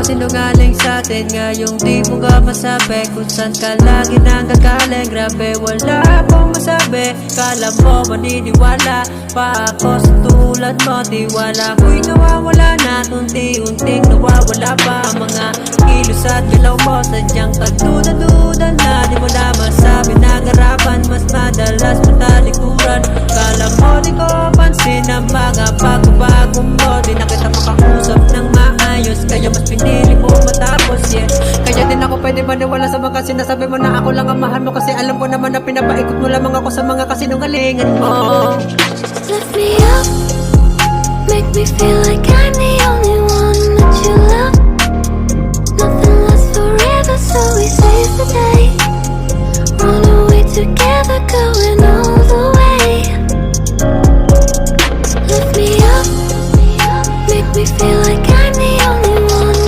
sinungaling sa'tin. Ngayong di mo ka masabi kung saan ka lagi nang gagaling. Grabe wala akong masabi, kala mo maniniwala pa ako sa tulad mo. Tiwala ko'y nawawala na, unti-unting nawawala pa ang mga kilos at galaw mo. Sadyang kagduda-duda na, di mo na masabi ng harapan. Mas madalas mo talikuran, kala mo di ko pansin ang mga bago-bago mo. Di na kita makausap ng maayos, kaya mas pinili mo matapos, yeah. Kaya din ako pwede maniwala sa mga sinasabi mo na ako lang ang mahal mo. Kasi alam ko naman na pinapaikot mo lamang ako sa mga kasinungalingan mo. Lift me up, make me feel like